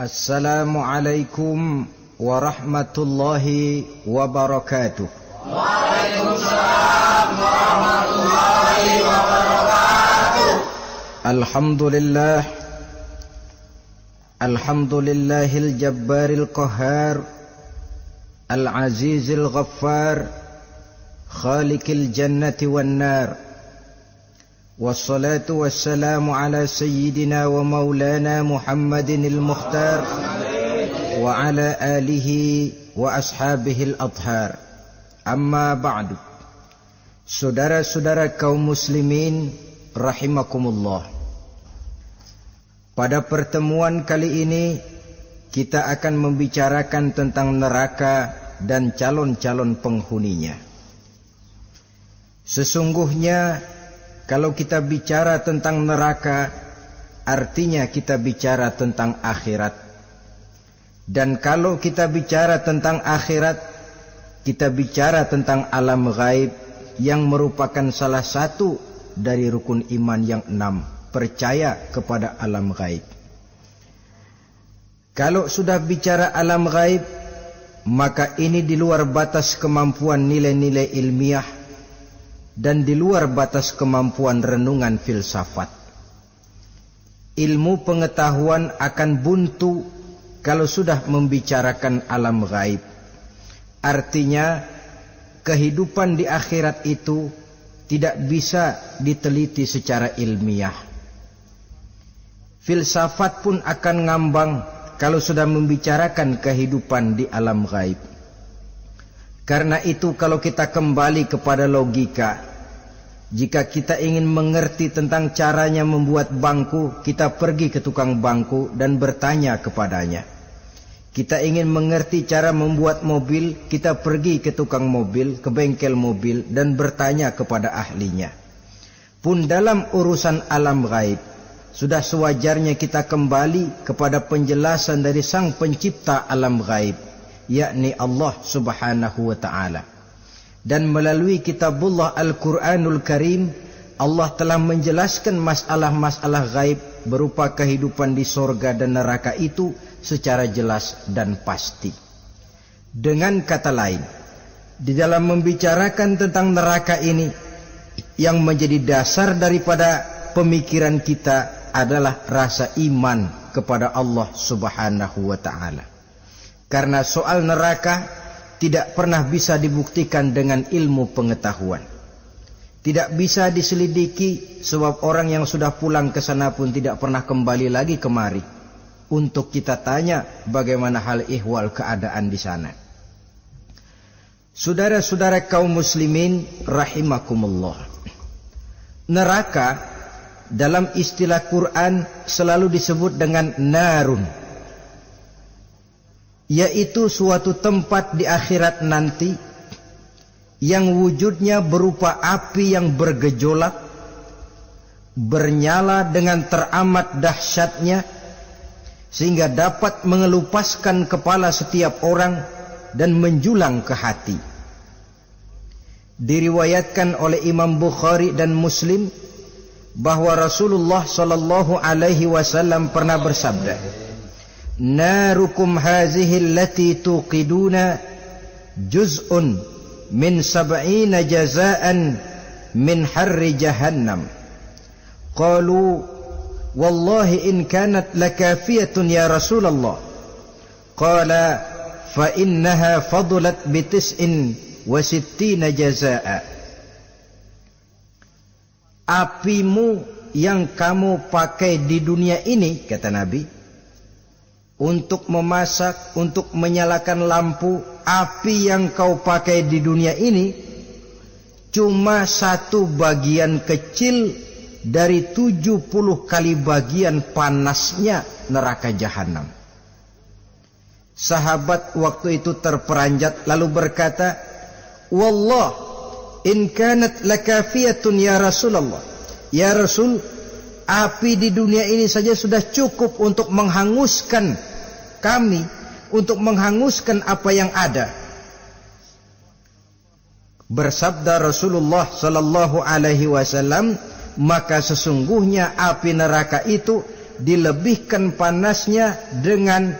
Assalamualaikum warahmatullahi wabarakatuh. Waalaikumsalam warahmatullahi wabarakatuh. Alhamdulillahil jabbaril qahhar, al-azizil ghaffar, khaliqil jannati wan nar. Wassalatu wassalamu ala sayyidina wa maulana Muhammadinil Mukhtar wa ala alihi wa ashabihil adhar. Amma ba'du. Saudara-saudara kaum muslimin rahimakumullah. Pada pertemuan kali ini kita akan membicarakan tentang neraka dan calon-calon penghuninya. Sesungguhnya kalau kita bicara tentang neraka, artinya kita bicara tentang akhirat. Dan kalau kita bicara tentang akhirat, kita bicara tentang alam gaib yang merupakan salah satu dari rukun iman yang 6, percaya kepada alam gaib. Kalau sudah bicara alam gaib, maka ini di luar batas kemampuan nilai-nilai ilmiah dan di luar batas kemampuan renungan filsafat. Ilmu pengetahuan akan buntu kalau sudah membicarakan alam gaib. Artinya kehidupan di akhirat itu tidak bisa diteliti secara ilmiah. Filsafat pun akan ngambang kalau sudah membicarakan kehidupan di alam gaib. Karena itu kalau kita kembali kepada logika, jika kita ingin mengerti tentang caranya membuat bangku, kita pergi ke tukang bangku dan bertanya kepadanya. Kita ingin mengerti cara membuat mobil, kita pergi ke tukang mobil, ke bengkel mobil dan bertanya kepada ahlinya. Pun dalam urusan alam gaib, sudah sewajarnya kita kembali kepada penjelasan dari sang pencipta alam gaib, yakni Allah subhanahu wa ta'ala. Dan melalui kitabullah Al-Quranul Karim, Allah telah menjelaskan masalah-masalah gaib berupa kehidupan di sorga dan neraka itu secara jelas dan pasti. Dengan kata lain, di dalam membicarakan tentang neraka ini, yang menjadi dasar daripada pemikiran kita adalah rasa iman kepada Allah subhanahu wa ta'ala. Karena soal neraka tidak pernah bisa dibuktikan dengan ilmu pengetahuan. Tidak bisa diselidiki sebab orang yang sudah pulang ke sana pun tidak pernah kembali lagi kemari untuk kita tanya bagaimana hal ihwal keadaan di sana. Saudara-saudara kaum muslimin rahimakumullah. Neraka dalam istilah Quran selalu disebut dengan narun, yaitu suatu tempat di akhirat nanti yang wujudnya berupa api yang bergejolak, bernyala dengan teramat dahsyatnya, sehingga dapat mengelupaskan kepala setiap orang dan menjulang ke hati. Diriwayatkan oleh Imam Bukhari dan Muslim bahwa Rasulullah sallallahu alaihi wasallam pernah bersabda, "Narukum hazihi allati tuqiduna juz'un min 70 jazaan min harri jahannam." Qalu wallahi in kanat lakafiyatun ya Rasulullah. Qala fa innaha fadlat bi 69 jazaa. Apimu yang kamu pakai di dunia ini, kata Nabi, untuk memasak, untuk menyalakan lampu, api yang kau pakai di dunia ini cuma satu bagian kecil dari 70 kali bagian panasnya neraka jahanam. Sahabat waktu itu terperanjat lalu berkata, "Wallah, in kanat lakafiyatun ya Rasulullah." Ya Rasul, api di dunia ini saja sudah cukup untuk menghanguskan kami, untuk menghanguskan apa yang ada. Bersabda Rasulullah sallallahu alaihi wasallam, maka sesungguhnya api neraka itu dilebihkan panasnya dengan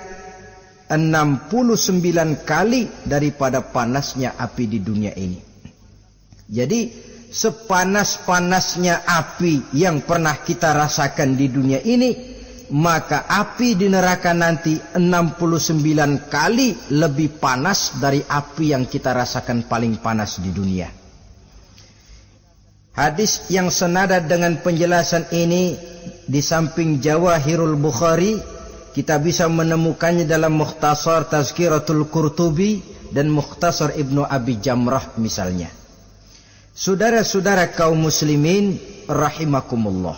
69 kali daripada panasnya api di dunia ini. Jadi sepanas-panasnya api yang pernah kita rasakan di dunia ini, maka api di neraka nanti 69 kali lebih panas dari api yang kita rasakan paling panas di dunia. Hadis yang senada dengan penjelasan ini di samping Jawahirul Bukhari, kita bisa menemukannya dalam Mukhtasar Tazkiratul Qurtubi dan Mukhtasar Ibnu Abi Jamrah misalnya. Saudara-saudara kaum muslimin rahimakumullah.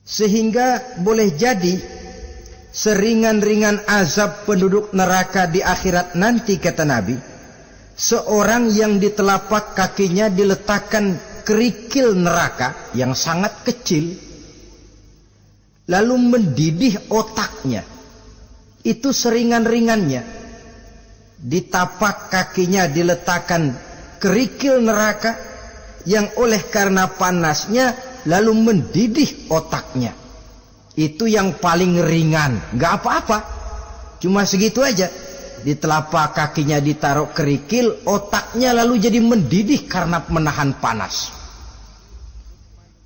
Sehingga boleh jadi seringan-ringan azab penduduk neraka di akhirat nanti, kata Nabi, seorang yang di telapak kakinya diletakkan kerikil neraka yang sangat kecil, lalu mendidih otaknya. Itu seringan-ringannya. Di tapak kakinya diletakkan kerikil neraka yang oleh karena panasnya lalu mendidih otaknya. Itu yang paling ringan, gak apa-apa, cuma segitu aja. Di telapak kakinya ditaruh kerikil, otaknya lalu jadi mendidih karena menahan panas.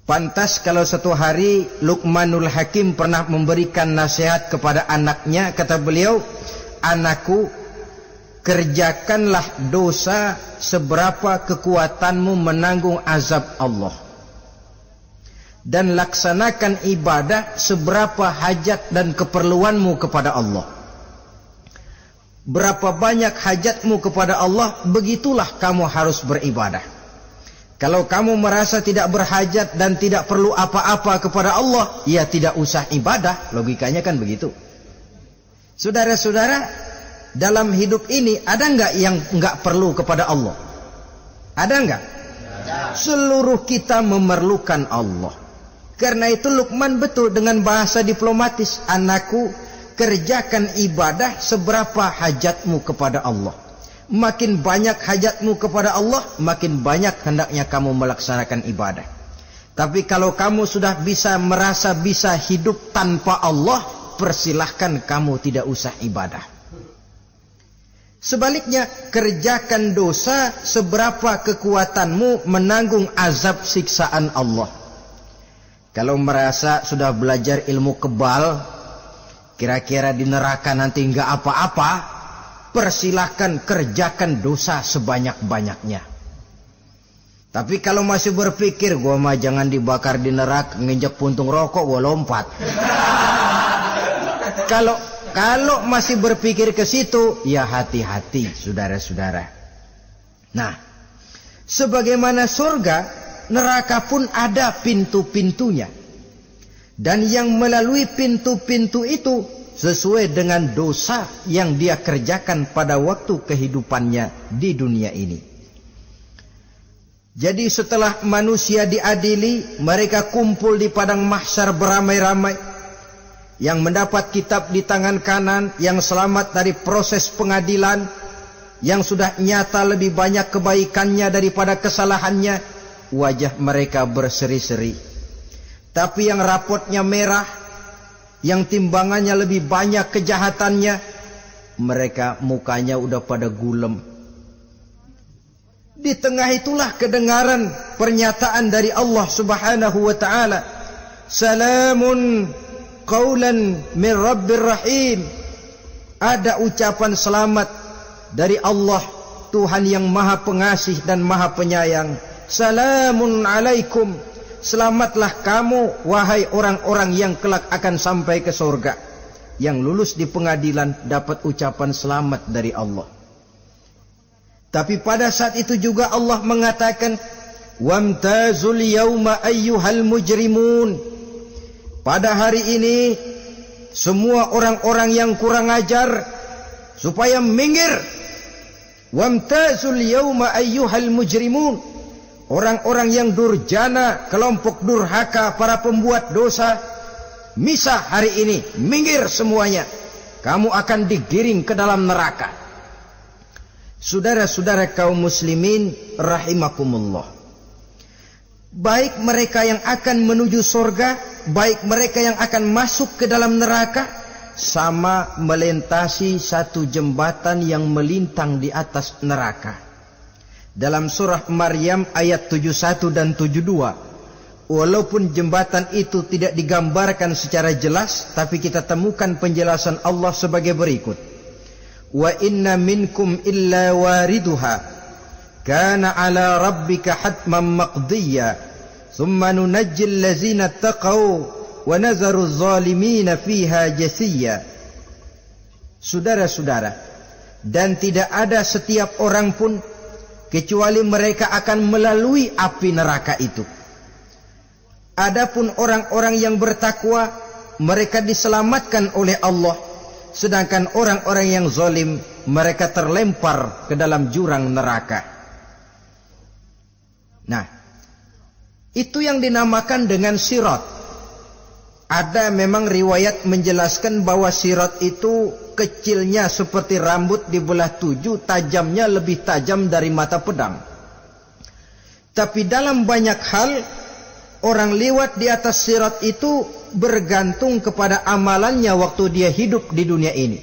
Pantas kalau satu hari Luqmanul Hakim pernah memberikan nasihat kepada anaknya, kata beliau, "Anakku, kerjakanlah dosa seberapa kekuatanmu menanggung azab Allah, dan laksanakan ibadah seberapa hajat dan keperluanmu kepada Allah. Berapa banyak hajatmu kepada Allah, begitulah kamu harus beribadah. Kalau kamu merasa tidak berhajat dan tidak perlu apa-apa kepada Allah, ya tidak usah ibadah." Logikanya kan begitu. Saudara-saudara, dalam hidup ini ada enggak yang enggak perlu kepada Allah? Ada enggak? Seluruh kita memerlukan Allah. Karena itu Luqman betul dengan bahasa diplomatis, "Anakku, kerjakan ibadah seberapa hajatmu kepada Allah. Makin banyak hajatmu kepada Allah, makin banyak hendaknya kamu melaksanakan ibadah. Tapi kalau kamu sudah merasa bisa hidup tanpa Allah, persilahkan kamu tidak usah ibadah." Sebaliknya, kerjakan dosa seberapa kekuatanmu menanggung azab siksaan Allah. Kalau merasa sudah belajar ilmu kebal, kira-kira di neraka nanti enggak apa-apa, persilahkan kerjakan dosa sebanyak-banyaknya. Tapi kalau masih berpikir, gua mah jangan dibakar di neraka, nginjek puntung rokok gua lompat. Kalau masih berpikir ke situ, ya hati-hati, saudara-saudara. Nah, sebagaimana surga, neraka pun ada pintu-pintunya. Dan yang melalui pintu-pintu itu sesuai dengan dosa yang dia kerjakan pada waktu kehidupannya di dunia ini. Jadi setelah manusia diadili, mereka kumpul di padang mahsyar beramai-ramai. Yang mendapat kitab di tangan kanan, yang selamat dari proses pengadilan, yang sudah nyata lebih banyak kebaikannya daripada kesalahannya, wajah mereka berseri-seri. Tapi yang rapotnya merah, yang timbangannya lebih banyak kejahatannya, mereka mukanya udah pada gulem. Di tengah itulah kedengaran pernyataan dari Allah Subhanahu wa ta'ala, "Salamun qaulan min Rabbir Rahim." Ada ucapan selamat dari Allah, Tuhan yang Maha Pengasih dan Maha Penyayang. "Salamun alaikum." Selamatlah kamu, wahai orang-orang yang kelak akan sampai ke surga. Yang lulus di pengadilan dapat ucapan selamat dari Allah. Tapi pada saat itu juga Allah mengatakan, "Wamtazul yauma ayyuhal mujrimun." Pada hari ini, semua orang-orang yang kurang ajar, supaya minggir. Wamtazul yauma ayyuhal mujrimun. Orang-orang yang durjana, kelompok durhaka, para pembuat dosa, misah hari ini, minggir semuanya. Kamu akan digiring ke dalam neraka. Saudara-saudara kaum muslimin rahimakumullah. Baik mereka yang akan menuju surga baik mereka yang akan masuk ke dalam neraka, sama melintasi satu jembatan yang melintang di atas neraka. Dalam surah Maryam ayat 71 dan 72, walaupun jembatan itu tidak digambarkan secara jelas, tapi kita temukan penjelasan Allah sebagai berikut. Wa inna minkum illa wariduha kana ala rabbika hatman maqdiyya thumma nunajjil ladzina taqaw wa nazaru zalimina fiha jasiyya. Saudara-saudara, dan tidak ada setiap orang pun kecuali mereka akan melalui api neraka itu. Adapun orang-orang yang bertakwa, mereka diselamatkan oleh Allah, sedangkan orang-orang yang zalim, mereka terlempar ke dalam jurang neraka. Nah, itu yang dinamakan dengan sirat. Ada memang riwayat menjelaskan bahwa sirat itu kecilnya seperti rambut dibelah 7, tajamnya lebih tajam dari mata pedang. Tapi dalam banyak hal, orang lewat di atas sirat itu bergantung kepada amalannya waktu dia hidup di dunia ini.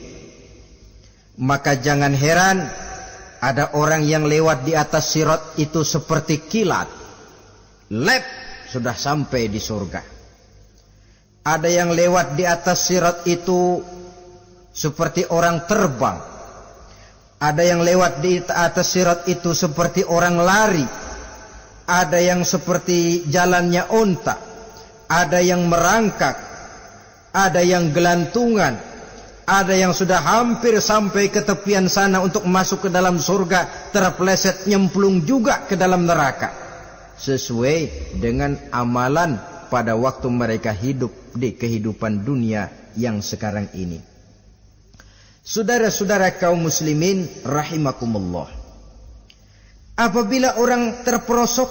Maka jangan heran ada orang yang lewat di atas sirat itu seperti kilat, lep sudah sampai di surga. Ada yang lewat di atas sirat itu seperti orang terbang. Ada yang lewat di atas sirat itu seperti orang lari. Ada yang seperti jalannya onta. Ada yang merangkak. Ada yang gelantungan. Ada yang sudah hampir sampai ke tepian sana untuk masuk ke dalam surga, terpeleset nyemplung juga ke dalam neraka. Sesuai dengan amalan pada waktu mereka hidup di kehidupan dunia yang sekarang ini. Saudara-saudara kaum muslimin rahimakumullah, apabila orang terperosok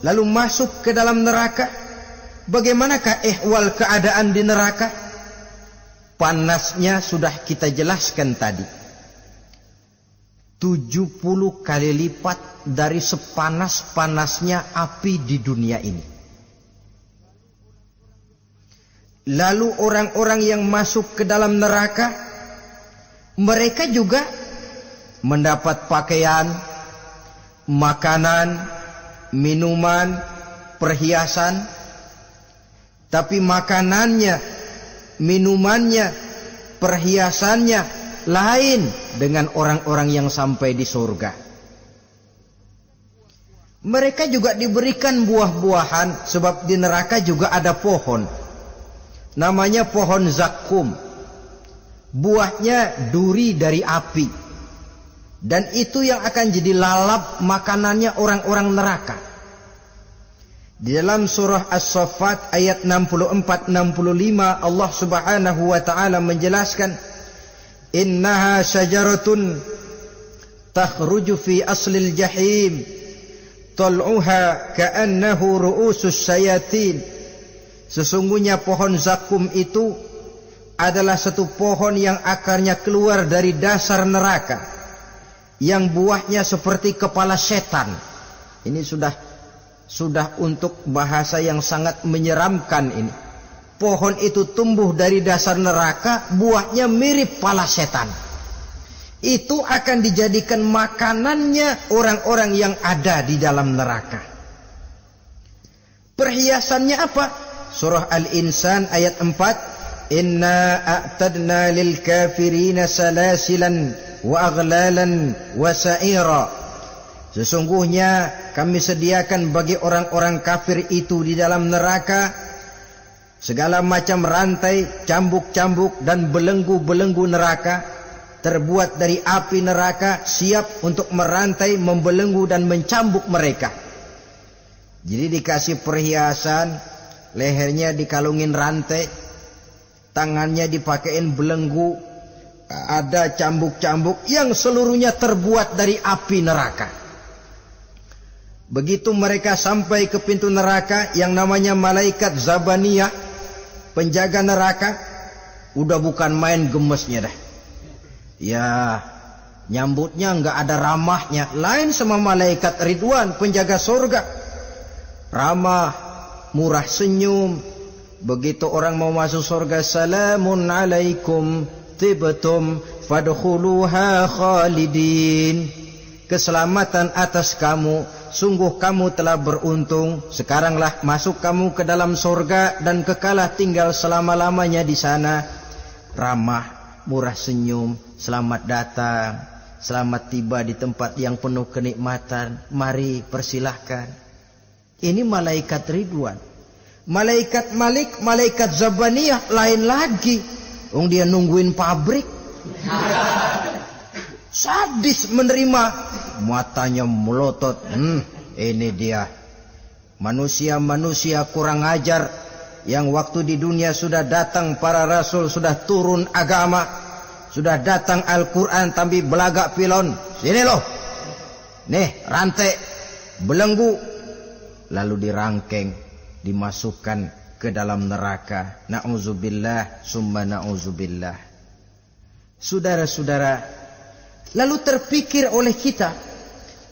lalu masuk ke dalam neraka, bagaimanakah ihwal keadaan di neraka? Panasnya sudah kita jelaskan tadi, 70 kali lipat dari sepanas-panasnya api di dunia ini. Lalu orang-orang yang masuk ke dalam neraka, mereka juga mendapat pakaian, makanan, minuman, perhiasan. Tapi makanannya, minumannya, perhiasannya lain dengan orang-orang yang sampai di surga. Mereka juga diberikan buah-buahan, sebab di neraka juga ada pohon. Namanya pohon zakum. Buahnya duri dari api. Dan itu yang akan jadi lalap makanannya orang-orang neraka. Di dalam surah As-Saffat ayat 64-65 Allah subhanahu wa ta'ala menjelaskan, innaha syajaratun takhruju fi aslil jahim tal'uha ka'annahu ru'usus syayatin. Sesungguhnya pohon zakum itu adalah satu pohon yang akarnya keluar dari dasar neraka, yang buahnya seperti kepala setan. Ini sudah untuk bahasa yang sangat menyeramkan ini. Pohon itu tumbuh dari dasar neraka, buahnya mirip kepala setan. Itu akan dijadikan makanannya orang-orang yang ada di dalam neraka. Perhiasannya apa? Surah Al-Insan ayat 4, inna a'tadna lil kafirina salasilan wa aghlalan wa sa'ira. Sesungguhnya kami sediakan bagi orang-orang kafir itu di dalam neraka segala macam rantai, cambuk-cambuk dan belenggu-belenggu neraka, terbuat dari api neraka, siap untuk merantai, membelenggu dan mencambuk mereka. Jadi dikasih perhiasan, lehernya dikalungin rantai, tangannya dipakein belenggu, ada cambuk-cambuk yang seluruhnya terbuat dari api neraka. Begitu mereka sampai ke pintu neraka yang namanya malaikat Zabaniyah, penjaga neraka, udah bukan main gemesnya dah. Ya, nyambutnya enggak ada ramahnya, lain sama malaikat Ridwan, penjaga surga. Ramah, murah senyum, Begitu orang mau masuk surga, salamun alaikum tibtum fadkhuluha khalidin. Keselamatan atas kamu, sungguh kamu telah beruntung. Sekaranglah masuk kamu ke dalam surga dan kekalah tinggal selama-lamanya di sana. Ramah, murah senyum, selamat datang, selamat tiba di tempat yang penuh kenikmatan. Mari persilahkan. Ini malaikat Ridwan. Malaikat Malik, malaikat Zabaniyah lain lagi. Dia nungguin pabrik. Sadis menerima, matanya melotot. Ini dia manusia-manusia kurang ajar yang waktu di dunia sudah datang para rasul, sudah turun agama, sudah datang Al-Quran, tapi belagak pilon. Sini loh, nih rantai, belenggu, lalu dirangkeng, dimasukkan ke dalam neraka. Na'udzubillah summa na'udzubillah. Saudara-saudara, lalu terpikir oleh kita,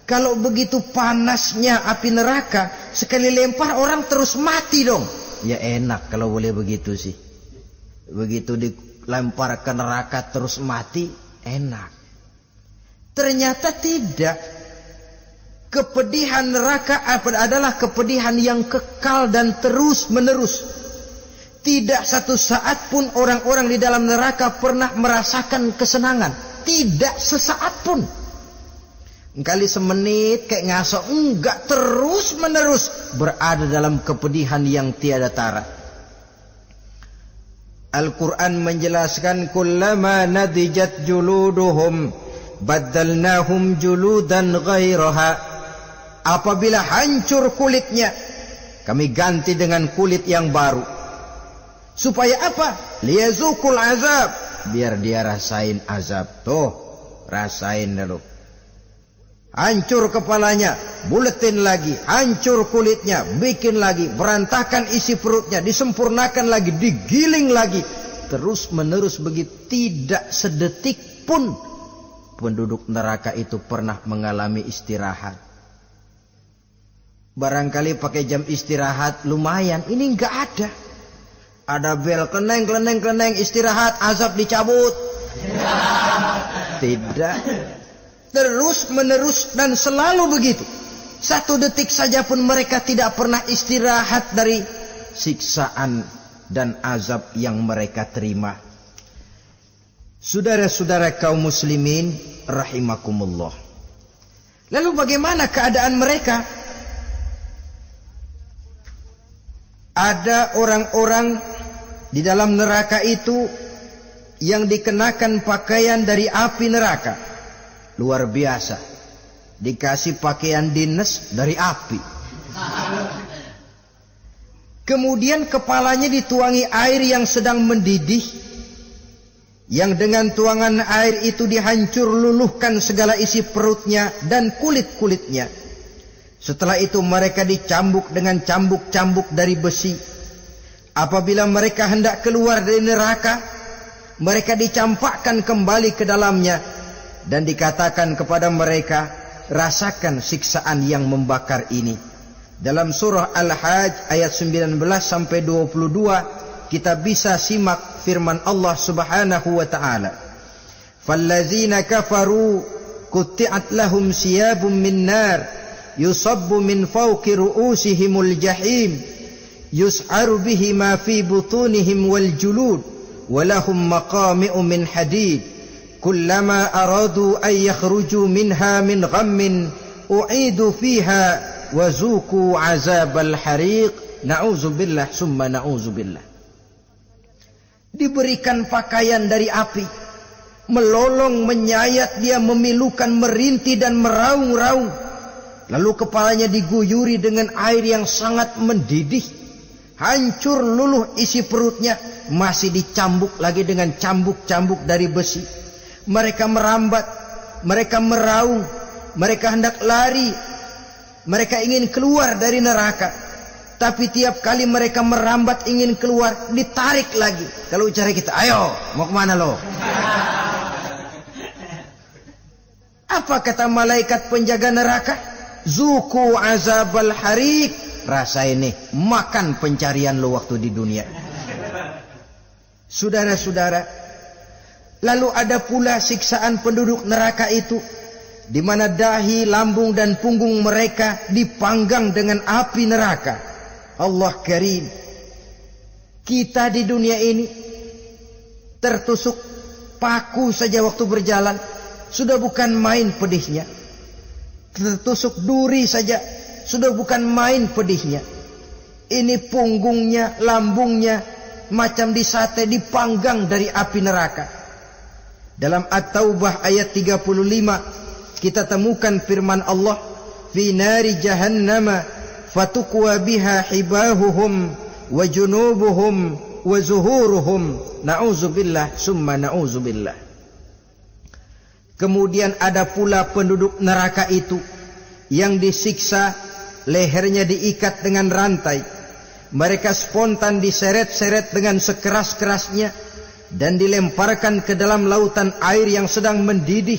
kalau begitu panasnya api neraka, sekali lempar orang terus mati dong. Ya enak kalau boleh begitu sih. Begitu dilempar ke neraka terus mati, enak. Ternyata tidak. Kepedihan neraka adalah kepedihan yang kekal dan terus menerus. Tidak satu saat pun orang-orang di dalam neraka pernah merasakan kesenangan. Tidak sesaat pun. Kali semenit kayak ngasok, enggak, terus menerus berada dalam kepedihan yang tiada tara. Al-Quran menjelaskan, kullama nadijat juluduhum baddalnahum juludan ghairaha. Apabila hancur kulitnya, kami ganti dengan kulit yang baru. Supaya apa? Liyazukul azab, biar dia rasain azab. Tuh, rasain dulu. Hancur kepalanya, buletin lagi. Hancur kulitnya, bikin lagi. Berantakan isi perutnya, disempurnakan lagi, digiling lagi. Terus menerus begitu. Tidak sedetik pun penduduk neraka itu pernah mengalami istirahat. Barangkali pakai jam istirahat lumayan. Ini enggak ada. Ada bel, keneng, istirahat, azab dicabut. Tidak. Terus menerus dan selalu begitu. Satu detik saja pun mereka tidak pernah istirahat dari siksaan dan azab yang mereka terima. Saudara-saudara kaum muslimin rahimakumullah. Lalu bagaimana keadaan mereka? Ada orang-orang di dalam neraka itu yang dikenakan pakaian dari api neraka. Luar biasa. Dikasih pakaian dinas dari api. Kemudian kepalanya dituangi air yang sedang mendidih. Yang dengan tuangan air itu dihancur luluhkan segala isi perutnya dan kulit-kulitnya. Setelah itu mereka dicambuk dengan cambuk-cambuk dari besi. Apabila mereka hendak keluar dari neraka, mereka dicampakkan kembali ke dalamnya. Dan dikatakan kepada mereka, rasakan siksaan yang membakar ini. Dalam surah Al-Hajj ayat 19 sampai 22, kita bisa simak firman Allah Subhanahu wa taala. Fallazina kafaru qutti'at lahum siyabun min nar yusabbu min fawqi ru'usihimul jahim yus'aru bihi ma fi butunihim wal julud walahum maqami'u min hadid kullama aradu an yakhruju minha min ghammin u'idu fiha wa zuqu azabal hariq. Na'udzubillah summa na'udzubillah. Diberikan pakaian dari api, melolong, menyayat dia, memilukan, merintih dan meraung-raung. Lalu kepalanya diguyuri dengan air yang sangat mendidih. Hancur luluh isi perutnya. Masih dicambuk lagi dengan cambuk-cambuk dari besi. Mereka merambat. Mereka meraung. Mereka hendak lari. Mereka ingin keluar dari neraka. Tapi tiap kali mereka merambat ingin keluar, ditarik lagi. Kalau ucara kita, ayo, mau kemana lo? Apa kata malaikat penjaga neraka? Zuku azabal hariq, rasain nih, makan pencarian lo waktu di dunia. Saudara-saudara, lalu ada pula siksaan penduduk neraka itu, di mana dahi, lambung dan punggung mereka dipanggang dengan api neraka. Allah Karim. Kita di dunia ini tertusuk paku saja waktu berjalan sudah bukan main pedihnya. Tertusuk duri saja sudah bukan main pedihnya. Ini punggungnya, lambungnya macam disate, dipanggang dari api neraka. Dalam At-Taubah ayat 35 kita temukan firman Allah, fi nari jahannama fatukwa biha hibahuhum wa junubuhum wa zuhuruhum, na'udzubillah summa na'udzubillah. Kemudian ada pula penduduk neraka itu yang disiksa, lehernya diikat dengan rantai. Mereka spontan diseret-seret dengan sekeras-kerasnya dan dilemparkan ke dalam lautan air yang sedang mendidih.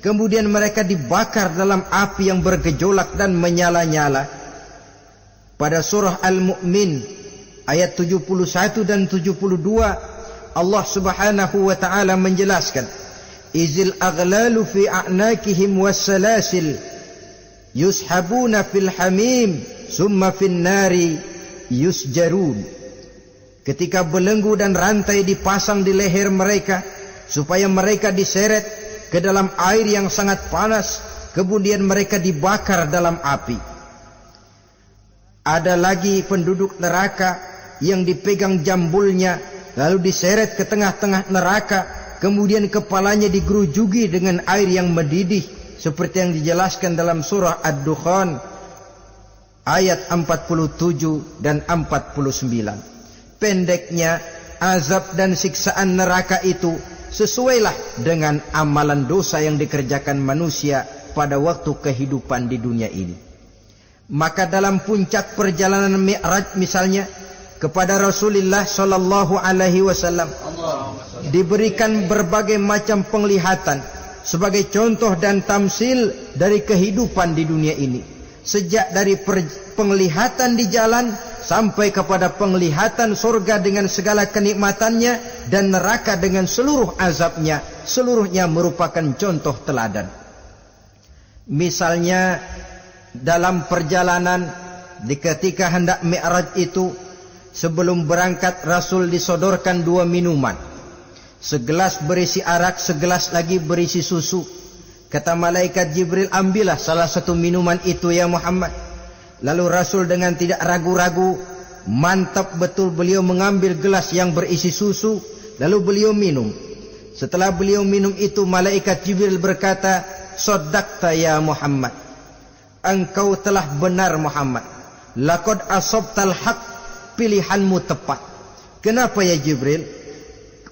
Kemudian mereka dibakar dalam api yang bergejolak dan menyala-nyala. Pada surah Al-Mu'min ayat 71 dan 72 Allah Subhanahu wa taala menjelaskan, izil aghlalu fi a'nakihim wassalasil yushabuna fil hamim summa fin nari yusjarun. Ketika belenggu dan rantai dipasang di leher mereka supaya mereka diseret ke dalam air yang sangat panas, kemudian mereka dibakar dalam api. Ada lagi penduduk neraka yang dipegang jambulnya lalu diseret ke tengah-tengah neraka, kemudian kepalanya digerujuki dengan air yang mendidih seperti yang dijelaskan dalam surah Ad-Dukhan ayat 47 dan 49. Pendeknya, azab dan siksaan neraka itu sesuailah dengan amalan dosa yang dikerjakan manusia pada waktu kehidupan di dunia ini. Maka dalam puncak perjalanan Mi'raj misalnya, kepada Rasulullah sallallahu alaihi wasallam diberikan berbagai macam penglihatan sebagai contoh dan tamsil dari kehidupan di dunia ini. Sejak dari penglihatan di jalan sampai kepada penglihatan surga dengan segala kenikmatannya dan neraka dengan seluruh azabnya, seluruhnya merupakan contoh teladan. Misalnya dalam perjalanan di ketika hendak Mi'raj itu, sebelum berangkat Rasul disodorkan 2 minuman. Segelas berisi arak, segelas lagi berisi susu. Kata malaikat Jibril, ambillah salah satu minuman itu ya Muhammad. Lalu Rasul dengan tidak ragu-ragu, mantap betul beliau mengambil gelas yang berisi susu, lalu beliau minum. Setelah beliau minum itu, malaikat Jibril berkata, "Shaddaqta ya Muhammad." Engkau telah benar Muhammad. Laqad asabtal haq, pilihanmu tepat. Kenapa ya Jibril?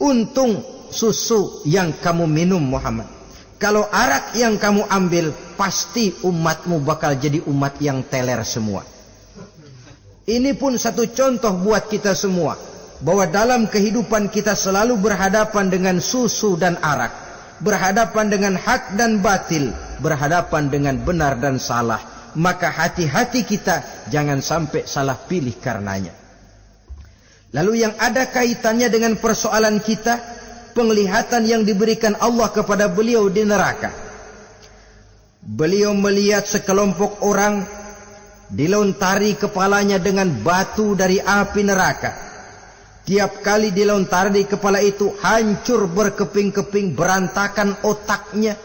Untung susu yang kamu minum Muhammad. Kalau arak yang kamu ambil, pasti umatmu bakal jadi umat yang teler semua. Ini pun satu contoh buat kita semua, bahwa dalam kehidupan kita selalu berhadapan dengan susu dan arak, berhadapan dengan hak dan batil, berhadapan dengan benar dan salah. Maka hati-hati kita jangan sampai salah pilih karenanya. Lalu yang ada kaitannya dengan persoalan kita, penglihatan yang diberikan Allah kepada beliau di neraka. Beliau melihat sekelompok orang dilontari kepalanya dengan batu dari api neraka. Tiap kali dilontari kepala itu hancur berkeping-keping, berantakan otaknya.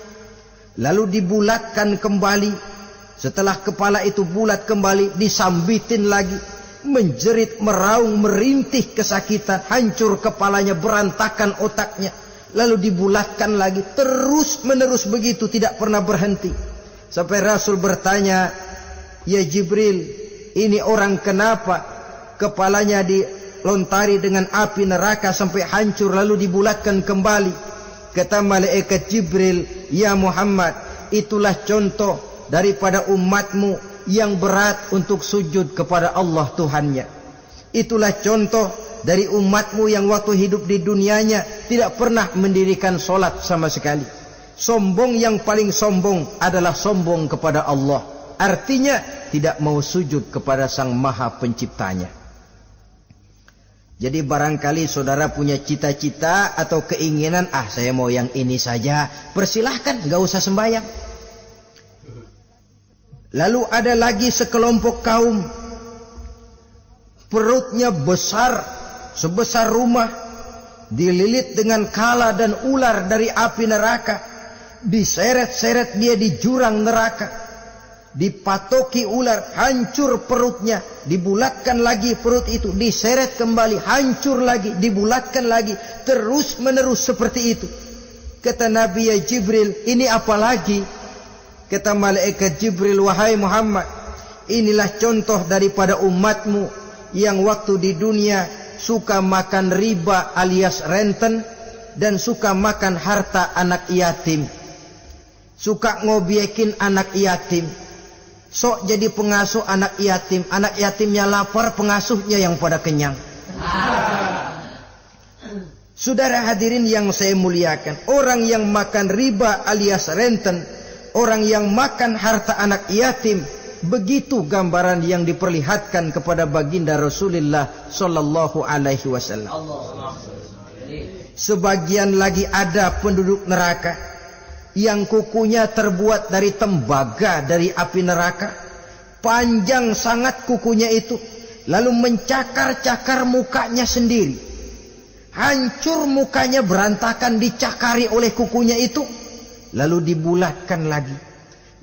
Lalu dibulatkan kembali. Setelah kepala itu bulat kembali, disambitin lagi. Menjerit, meraung, merintih kesakitan, hancur kepalanya, berantakan otaknya, lalu dibulatkan lagi, terus menerus begitu, tidak pernah berhenti. Sampai Rasul bertanya, ya Jibril, ini orang kenapa kepalanya dilontari dengan api neraka sampai hancur lalu dibulatkan kembali? Kata malaikat Jibril, ya Muhammad, itulah contoh daripada umatmu yang berat untuk sujud kepada Allah Tuhannya. Itulah contoh dari umatmu yang waktu hidup di dunianya tidak pernah mendirikan solat sama sekali. Sombong yang paling sombong adalah sombong kepada Allah. Artinya tidak mau sujud kepada Sang Maha Penciptanya. Jadi barangkali saudara punya cita-cita atau keinginan, saya mau yang ini saja, persilahkan, gak usah sembahyang. Lalu ada lagi sekelompok kaum, perutnya besar, sebesar rumah, dililit dengan kala dan ular dari api neraka, diseret-seret dia di jurang neraka, dipatoki ular, hancur perutnya, dibulatkan lagi perut itu, diseret kembali, hancur lagi, dibulatkan lagi, terus menerus seperti itu. Kata Nabi, ya Jibril, ini apa lagi? Kata malaikat Jibril, wahai Muhammad, inilah contoh daripada umatmu yang waktu di dunia suka makan riba alias renten, dan suka makan harta anak yatim, suka ngobyekin anak yatim, sok jadi pengasuh anak yatimnya lapar, pengasuhnya yang pada kenyang. Saudara hadirin yang saya muliakan, orang yang makan riba alias renten, orang yang makan harta anak yatim, begitu gambaran yang diperlihatkan kepada baginda Rasulullah sallallahu alaihi wasallam. Sebagian lagi ada penduduk neraka yang kukunya terbuat dari tembaga dari api neraka, panjang sangat kukunya itu, lalu mencakar-cakar mukanya sendiri, hancur mukanya berantakan, dicakari oleh kukunya itu, lalu dibulatkan lagi,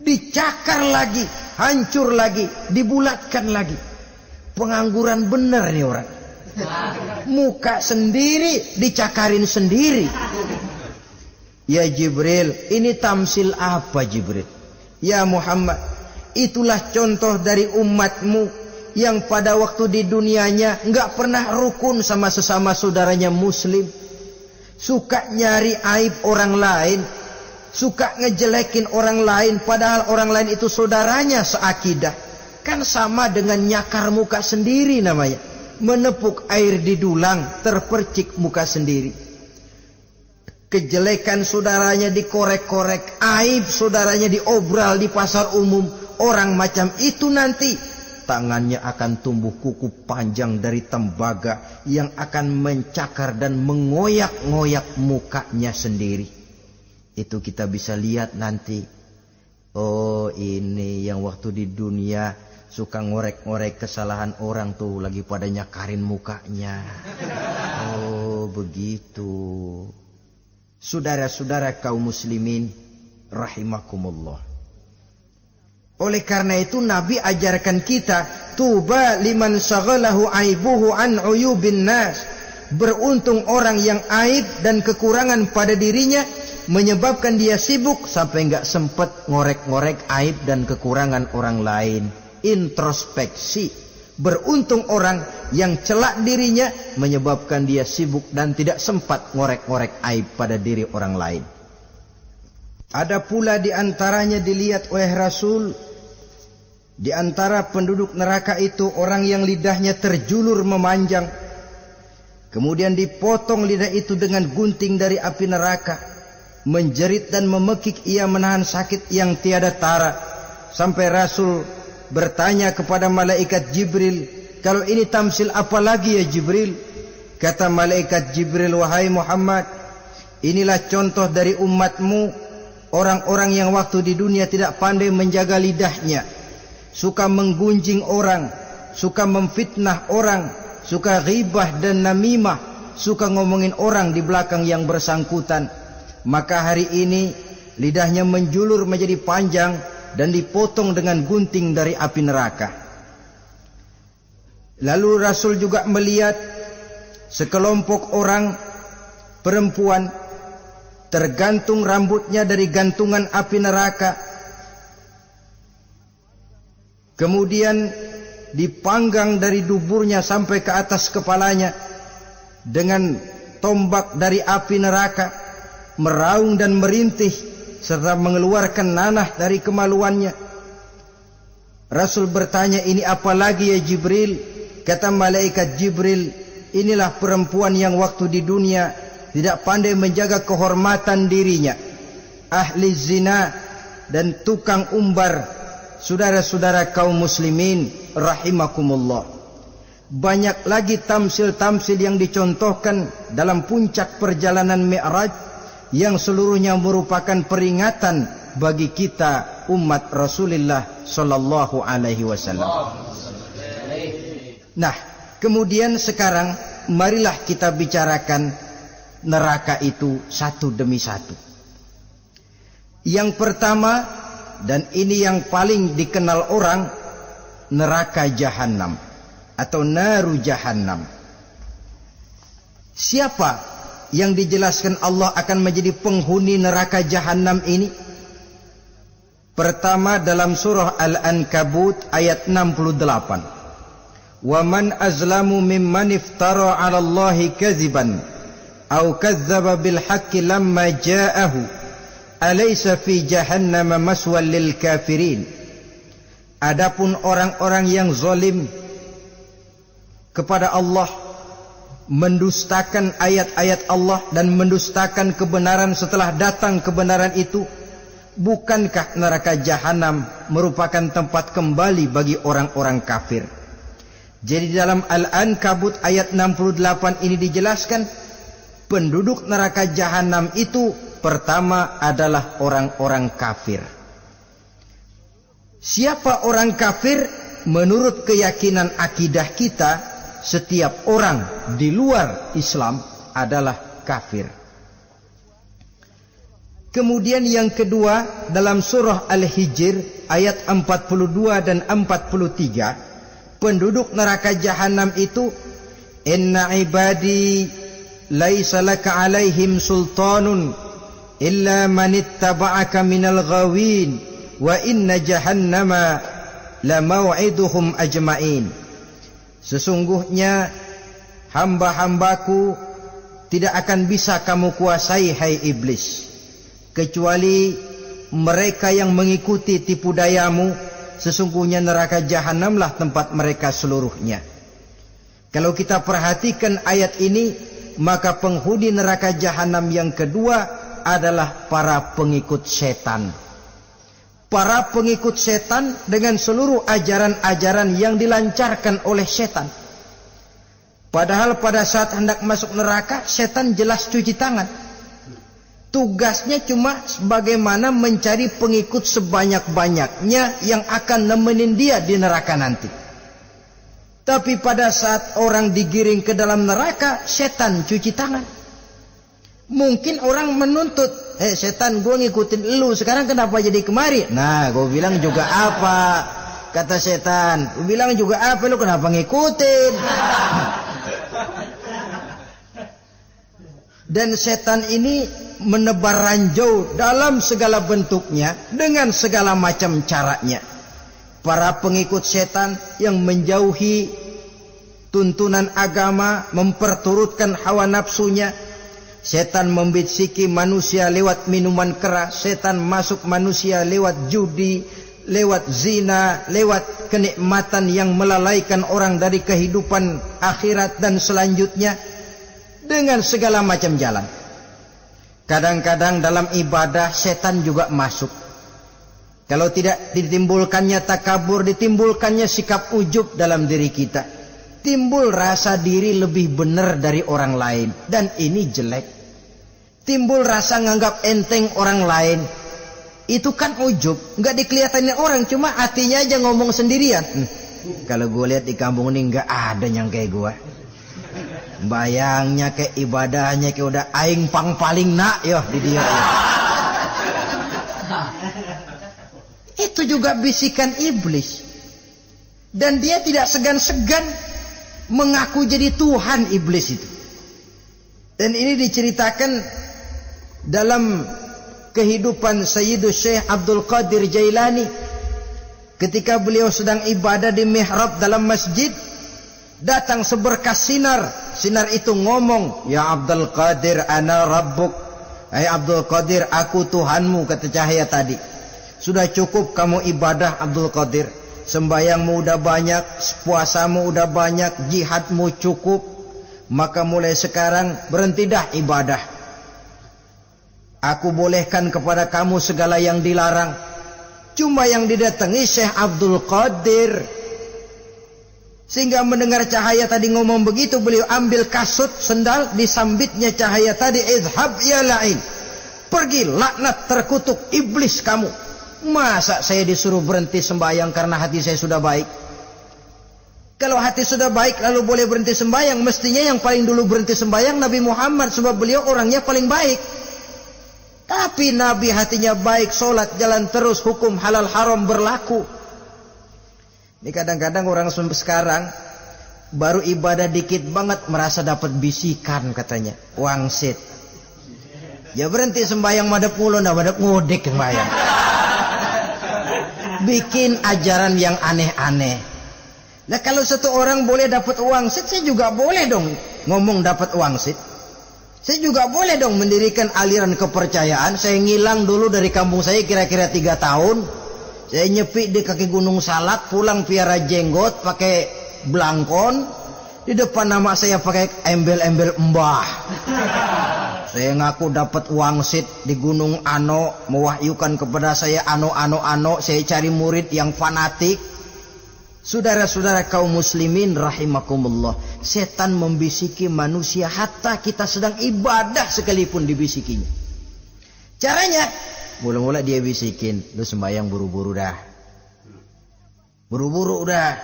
dicakar lagi, hancur lagi, dibulatkan lagi. Pengangguran bener nih orang, muka sendiri dicakarin sendiri. Ya Jibril, ini tamsil apa Jibril? Ya Muhammad, itulah contoh dari umatmu yang pada waktu di dunianya enggak pernah rukun sama sesama saudaranya muslim, suka nyari aib orang lain, suka ngejelekin orang lain, padahal orang lain itu saudaranya seakidah. Kan sama dengan nyakar muka sendiri namanya, menepuk air di dulang, terpercik muka sendiri. Kejelekan saudaranya dikorek-korek, aib saudaranya diobral di pasar umum. Orang macam itu nanti tangannya akan tumbuh kuku panjang dari tembaga yang akan mencakar dan mengoyak-ngoyak mukanya sendiri. Itu kita bisa lihat nanti. Oh, ini yang waktu di dunia suka ngorek-ngorek kesalahan orang tuh lagi pada nyakarin mukanya. Oh, begitu. Saudara-saudara kaum muslimin rahimakumullah. Oleh karena itu Nabi ajarkan kita, tuba liman syaghalahu aibuhu an uyubin nas. Beruntung orang yang aib dan kekurangan pada dirinya menyebabkan dia sibuk sampai enggak sempat ngorek-ngorek aib dan kekurangan orang lain. Introspeksi. Beruntung orang yang celak dirinya menyebabkan dia sibuk dan tidak sempat ngorek-ngorek aib pada diri orang lain. Ada pula di antaranya dilihat oleh Rasul, di antara penduduk neraka itu orang yang lidahnya terjulur memanjang, kemudian dipotong lidah itu dengan gunting dari api neraka, menjerit dan memekik ia menahan sakit yang tiada tara, sampai Rasul bertanya kepada malaikat Jibril, kalau ini tamsil apa lagi ya Jibril? Kata malaikat Jibril, wahai Muhammad, inilah contoh dari umatmu, orang-orang yang waktu di dunia tidak pandai menjaga lidahnya, suka menggunjing orang, suka memfitnah orang, suka ghibah dan namimah, suka ngomongin orang di belakang yang bersangkutan. Maka hari ini lidahnya menjulur menjadi panjang dan dipotong dengan gunting dari api neraka. Lalu Rasul juga melihat sekelompok orang perempuan tergantung rambutnya dari gantungan api neraka, kemudian dipanggang dari duburnya sampai ke atas kepalanya dengan tombak dari api neraka, meraung dan merintih serta mengeluarkan nanah dari kemaluannya. Rasul bertanya, ini apa lagi ya Jibril? Kata malaikat Jibril, inilah perempuan yang waktu di dunia tidak pandai menjaga kehormatan dirinya, ahli zina dan tukang umbar, saudara-saudara kaum muslimin rahimakumullah, banyak lagi tamsil-tamsil yang dicontohkan dalam puncak perjalanan Mi'raj yang seluruhnya merupakan peringatan bagi kita umat Rasulullah sallallahu alaihi wasallam. Nah, kemudian sekarang marilah kita bicarakan neraka itu satu demi satu. Yang pertama, dan ini yang paling dikenal orang, neraka Jahannam atau naru Jahannam. Siapa yang dijelaskan Allah akan menjadi penghuni neraka Jahannam ini? Pertama dalam surah Al-Ankabut ayat 68. Wa man azlamu mimman iftara 'ala Allahi kadziban aw kadzdzaba bil haqqi lamma ja'ahu alaysa fi jahannam maswal lil kafirin. Adapun orang-orang yang zalim kepada Allah, mendustakan ayat-ayat Allah dan mendustakan kebenaran setelah datang kebenaran itu, bukankah neraka Jahannam merupakan tempat kembali bagi orang-orang kafir? Jadi dalam Al-Ankabut ayat 68 ini dijelaskan penduduk neraka Jahannam itu pertama adalah orang-orang kafir. Siapa orang kafir? Menurut keyakinan akidah kita, setiap orang di luar Islam adalah kafir. Kemudian yang kedua dalam surah Al-Hijr ayat 42 dan 43, penduduk neraka Jahannam itu, inna ibadi laisa laka alaihim sultanun illa man ittaba'aka minal ghawin wa inna jahannama la maw'iduhum ajma'in. Sesungguhnya hamba-hambaku tidak akan bisa kamu kuasai, hai iblis, kecuali mereka yang mengikuti tipu dayamu. Sesungguhnya neraka Jahannamlah tempat mereka seluruhnya. Kalau kita perhatikan ayat ini, maka penghuni neraka Jahannam yang kedua adalah para pengikut setan. Para pengikut setan dengan seluruh ajaran-ajaran yang dilancarkan oleh setan. Padahal pada saat hendak masuk neraka, setan jelas cuci tangan. Tugasnya cuma bagaimana mencari pengikut sebanyak-banyaknya yang akan nemenin dia di neraka nanti. Tapi pada saat orang digiring ke dalam neraka, setan cuci tangan. Mungkin orang menuntut, setan, gue ngikutin lu, sekarang kenapa jadi kemari? Nah, gue bilang juga apa? Kata setan, gue bilang juga apa, lu kenapa ngikutin? Dan setan ini menebar ranjau dalam segala bentuknya, dengan segala macam caranya. Para pengikut setan yang menjauhi tuntunan agama, memperturutkan hawa nafsunya. Setan membisiki manusia lewat minuman keras, setan masuk manusia lewat judi, lewat zina, lewat kenikmatan yang melalaikan orang dari kehidupan akhirat dan selanjutnya, dengan segala macam jalan. Kadang-kadang dalam ibadah setan juga masuk. Kalau tidak ditimbulkannya takabur, ditimbulkannya sikap ujub dalam diri kita. Timbul rasa diri lebih benar dari orang lain, dan ini jelek. Timbul rasa nganggap enteng orang lain, itu kan ujub, nggak dikelihatannya orang, cuma hatinya aja ngomong sendirian. Kalau gue lihat di kampung ini nggak ada yang kayak gue. Bayangnya kayak ibadahnya kayak udah aing pang paling nak yo di dia. Itu juga bisikan iblis, dan dia tidak segan-segan mengaku jadi Tuhan iblis itu. Dan ini diceritakan dalam kehidupan Sayyidus Syekh Abdul Qadir Jailani. Ketika beliau sedang ibadah di mihrab dalam masjid, datang seberkas sinar. Sinar itu ngomong, ya Abdul Qadir ana rabbuk. Hai Abdul Qadir, aku Tuhanmu, kata cahaya tadi. Sudah cukup kamu ibadah Abdul Qadir. Sembayangmu udah banyak, puasamu udah banyak, jihadmu cukup. Maka mulai sekarang berhenti dah ibadah. Aku bolehkan kepada kamu segala yang dilarang. Cuma yang didatangi Syekh Abdul Qadir. Sehingga mendengar cahaya tadi ngomong begitu, beliau ambil kasut sendal, disambitnya cahaya tadi, idhab ya la'in, pergi laknat terkutuk iblis kamu. Masa saya disuruh berhenti sembahyang karena hati saya sudah baik? Kalau hati sudah baik lalu boleh berhenti sembahyang, mestinya yang paling dulu berhenti sembahyang Nabi Muhammad, sebab beliau orangnya paling baik. Tapi Nabi hatinya baik, sholat jalan terus, hukum halal haram berlaku. Ini kadang-kadang orang sekarang baru ibadah dikit banget merasa dapat bisikan katanya, wangsit. Ya berhenti sembahyang madep mulu, ndak madep ngudek sembahyang. Bikin ajaran yang aneh-aneh. Nah kalau satu orang boleh dapat wangsit, saya juga boleh dong ngomong dapat wangsit. Saya juga boleh dong mendirikan aliran kepercayaan. Saya ngilang dulu dari kampung saya kira-kira 3 tahun. Saya nyepi di kaki Gunung Salak, pulang piara jenggot, pakai belangkon. Di depan nama saya pakai embel-embel mbah. Saya ngaku dapat wangsit di Gunung Ano, mewahyukan kepada saya ano. Saya cari murid yang fanatik. Saudara-saudara kaum muslimin rahimakumullah, setan membisiki manusia hatta kita sedang ibadah sekalipun dibisikinya. Caranya, mula-mula dia bisikin, lu sembahyang buru-buru dah. Buru-buru udah.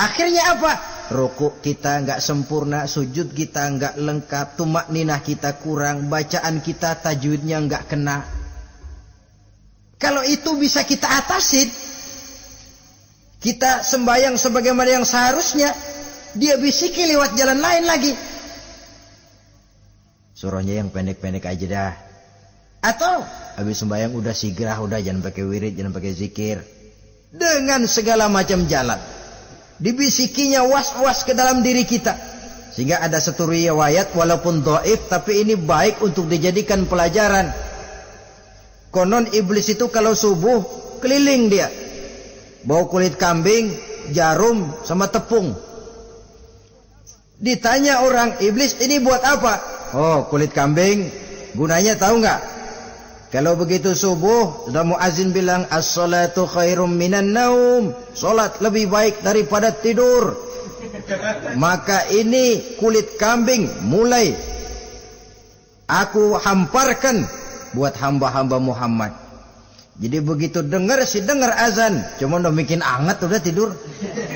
Akhirnya apa? Rukuk kita enggak sempurna, sujud kita enggak lengkap, tumakninah kita kurang, bacaan kita tajwidnya enggak kena. Kalau itu bisa kita atasin, kita sembahyang sebagaimana yang seharusnya, dia bisiki lewat jalan lain lagi. Suruhnya yang pendek-pendek aja dah. Atau habis sembahyang udah sigrah, udah jangan pakai wirid, jangan pakai zikir. Dengan segala macam jalan. Dibisikinya was-was ke dalam diri kita. Sehingga ada satu riwayat walaupun dhaif tapi ini baik untuk dijadikan pelajaran. Konon iblis itu kalau subuh keliling dia. Bawa kulit kambing, jarum, sama tepung. Ditanya orang, iblis ini buat apa? Oh, kulit kambing. Gunanya tahu nggak? Kalau begitu subuh, sudah muazin bilang, as-salatu khairum minan naum. Salat lebih baik daripada tidur. Maka ini kulit kambing mulai aku hamparkan buat hamba-hamba Muhammad. Jadi begitu dengar azan, cuma udah bikin anget udah tidur.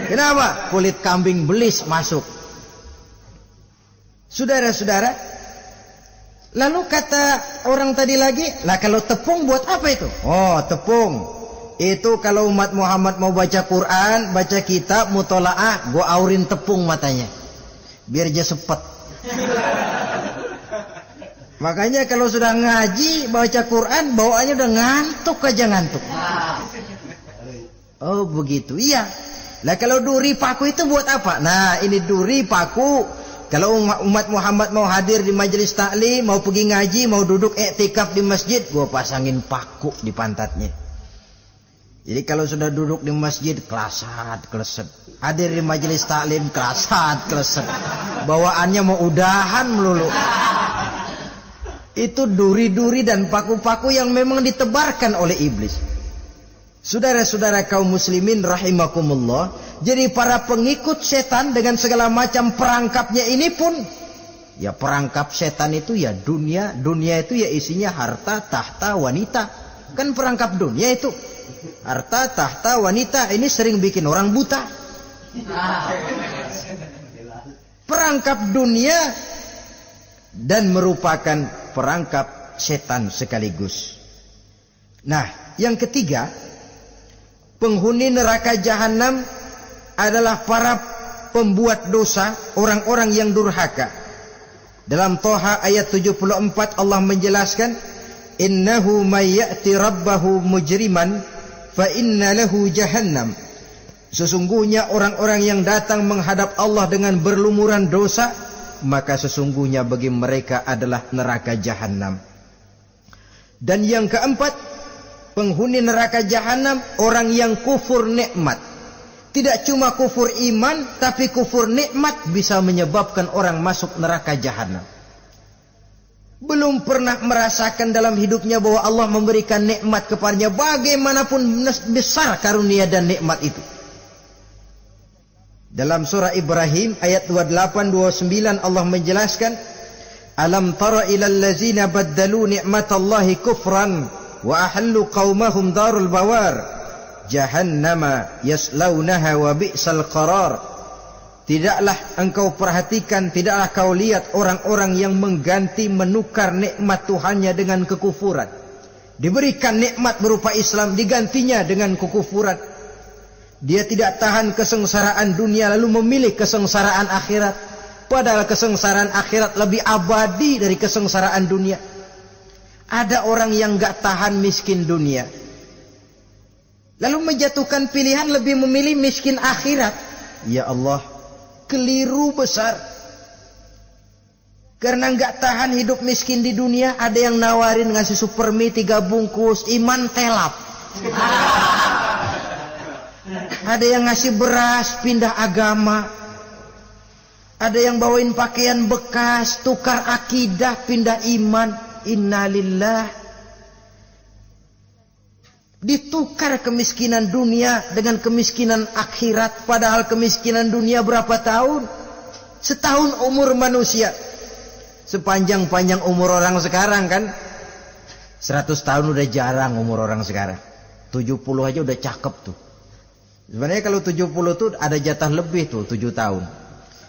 Kenapa? Kulit kambing belis masuk. Saudara-saudara, lalu kata orang tadi lagi, lah kalau tepung buat apa itu? Oh, tepung itu kalau umat Muhammad mau baca Quran, baca kitab, mutolaah, gua aurin tepung matanya biar dia sepet. Makanya kalau sudah ngaji, baca Quran, bawaannya udah ngantuk aja ngantuk. Oh begitu, iya. Nah kalau duri paku itu buat apa? Nah ini duri paku. Kalau umat Muhammad mau hadir di majelis taklim, mau pergi ngaji, mau duduk iktikaf di masjid, gua pasangin paku di pantatnya. Jadi kalau sudah duduk di masjid, kelasat, kleset. Hadir di majelis taklim, kelasat, kleset. Bawaannya mau udahan melulu. Itu duri-duri dan paku-paku yang memang ditebarkan oleh iblis. Saudara-saudara kaum muslimin rahimakumullah, jadi para pengikut setan dengan segala macam perangkapnya ini pun, ya perangkap setan itu ya dunia. Dunia itu ya isinya harta, tahta, wanita. Kan perangkap dunia itu. Harta, tahta, wanita, ini sering bikin orang buta. Perangkap dunia dan merupakan perangkap setan sekaligus. Nah, yang ketiga, penghuni neraka jahanam adalah para pembuat dosa, orang-orang yang durhaka. Dalam Toha ayat 74 Allah menjelaskan, innahu may ya'ti rabbahu mujriman fa inna lahu jahannam. Sesungguhnya orang-orang yang datang menghadap Allah dengan berlumuran dosa, maka sesungguhnya bagi mereka adalah neraka jahanam. Dan yang keempat, penghuni neraka jahanam orang yang kufur nikmat. Tidak cuma kufur iman, tapi kufur nikmat bisa menyebabkan orang masuk neraka jahanam. belum pernah merasakan dalam hidupnya bahwa Allah memberikan nikmat kepadanya, bagaimanapun besar karunia dan nikmat itu. Dalam surah Ibrahim ayat 28-29 Allah menjelaskan, alam tara ilal ladzina baddalu ni'matallahi kufran wa ahallu qaumahum darul bawar jahannama yaslaunaha wa bi'sal qarar. Tidaklah engkau perhatikan, tidaklah kau lihat orang-orang yang mengganti, menukar nikmat Tuhannya dengan kekufuran. Diberikan nikmat berupa Islam, digantinya dengan kekufuran. Dia tidak tahan kesengsaraan dunia lalu memilih kesengsaraan akhirat. Padahal kesengsaraan akhirat lebih abadi dari kesengsaraan dunia. Ada orang yang gak tahan miskin dunia, lalu menjatuhkan pilihan lebih memilih miskin akhirat. Ya Allah, keliru besar. Karena gak tahan hidup miskin di dunia, ada yang nawarin ngasih supermi 3 bungkus, iman telap. Ada yang ngasih beras, pindah agama. Ada yang bawain pakaian bekas, tukar akidah, pindah iman. Innalillah. Ditukar kemiskinan dunia dengan kemiskinan akhirat. Padahal kemiskinan dunia berapa tahun? Setahun umur manusia. Sepanjang-panjang umur orang sekarang kan. 100 tahun udah jarang umur orang sekarang. 70 aja udah cakep tuh. Sebenarnya kalau 70 tuh ada jatah lebih tuh, 7 tahun.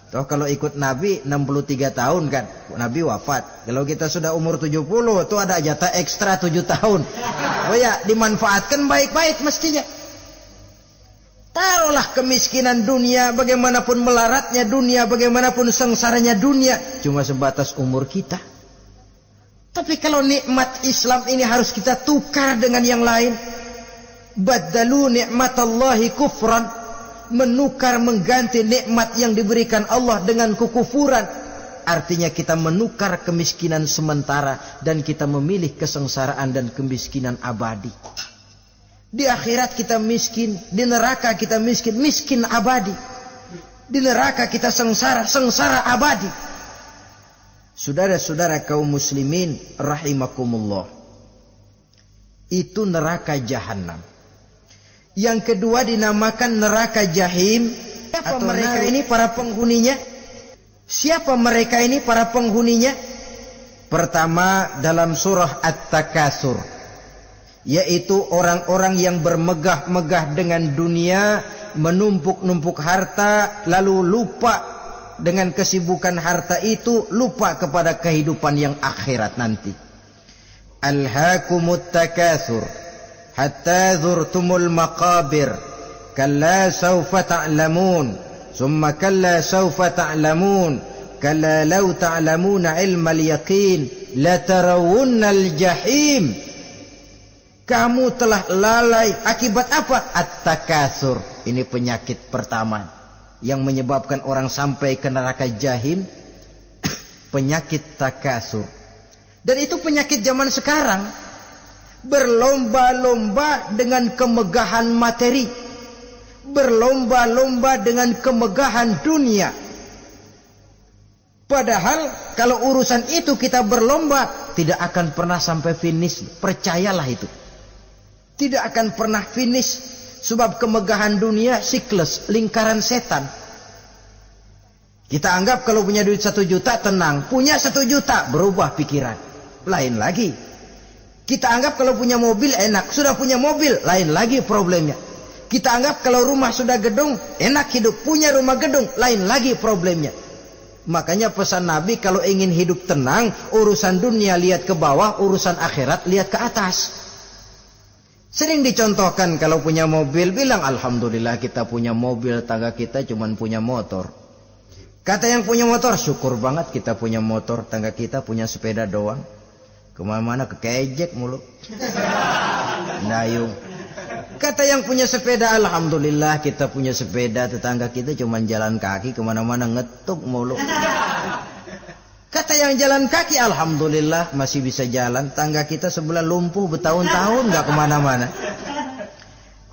Toh kalau ikut Nabi 63 tahun kan, Nabi wafat. Kalau kita sudah umur 70 tuh ada jatah ekstra 7 tahun. Oh ya, dimanfaatkan baik-baik mestinya. Taruhlah kemiskinan dunia, bagaimanapun melaratnya dunia, bagaimanapun sengsaranya dunia, cuma sebatas umur kita. Tapi kalau nikmat Islam ini harus kita tukar dengan yang lain. Baddalu ni'matallahi kufran, menukar, mengganti nikmat yang diberikan Allah dengan kekufuran. Artinya kita menukar kemiskinan sementara dan kita memilih kesengsaraan dan kemiskinan abadi. Di akhirat kita miskin, di neraka kita miskin, miskin abadi. Di neraka kita sengsara, sengsara abadi. Saudara-saudara kaum muslimin rahimakumullah, itu neraka jahanam. Yang kedua dinamakan neraka jahim. Siapa mereka ini para penghuninya? Siapa mereka ini para penghuninya? Pertama dalam surah At-Takatsur, yaitu orang-orang yang bermegah-megah dengan dunia, menumpuk-numpuk harta, lalu lupa dengan kesibukan harta itu, lupa kepada kehidupan yang akhirat nanti. Alhaakumut takatsur hatta zurtumul maqabir kalla sawfa ta'lamun summa kalla sawfa ta'lamun kalla law ta'lamuna ilmal yaqin la tarawunnal jahim. Kamu telah lalai akibat apa? At-takatsur. Ini penyakit pertama yang menyebabkan orang sampai ke neraka jahim. Penyakit takatsur. Dan itu penyakit zaman sekarang. Berlomba-lomba dengan kemegahan materi, berlomba-lomba dengan kemegahan dunia. Padahal kalau urusan itu kita berlomba, tidak akan pernah sampai finish. Percayalah itu, tidak akan pernah finish. Sebab kemegahan dunia siklus, lingkaran setan. Kita anggap kalau punya duit 1 juta tenang, punya 1 juta berubah pikiran, lain lagi. Kita anggap kalau punya mobil enak, sudah punya mobil, lain lagi problemnya. Kita anggap kalau rumah sudah gedung, enak hidup, punya rumah gedung, lain lagi problemnya. Makanya pesan Nabi kalau ingin hidup tenang, urusan dunia lihat ke bawah, urusan akhirat lihat ke atas. Sering dicontohkan kalau punya mobil, bilang alhamdulillah kita punya mobil, tangga kita cuma punya motor. Kata yang punya motor, syukur banget kita punya motor, tangga kita punya sepeda doang. Kemana-mana kekejek mulu, dayung. Kata yang punya sepeda, alhamdulillah kita punya sepeda, tetangga kita cuma jalan kaki, kemana-mana ngetuk mulu. Kata yang jalan kaki, alhamdulillah masih bisa jalan, tangga kita sebelah lumpuh bertahun-tahun gak kemana-mana.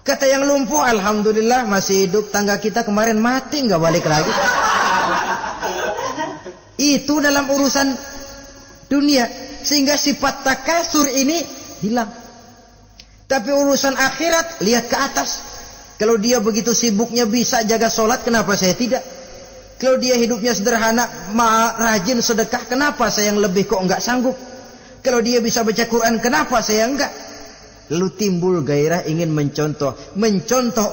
Kata yang lumpuh, alhamdulillah masih hidup, tangga kita kemarin mati gak balik lagi. Itu dalam urusan dunia. sehingga sifat takasur ini hilang. Tapi urusan akhirat, lihat ke atas. Kalau dia begitu sibuknya bisa jaga sholat, kenapa saya tidak? Kalau dia hidupnya sederhana, rajin sedekah, kenapa saya yang lebih kok enggak sanggup? Kalau dia bisa baca Quran, kenapa saya enggak? Lalu timbul gairah ingin mencontoh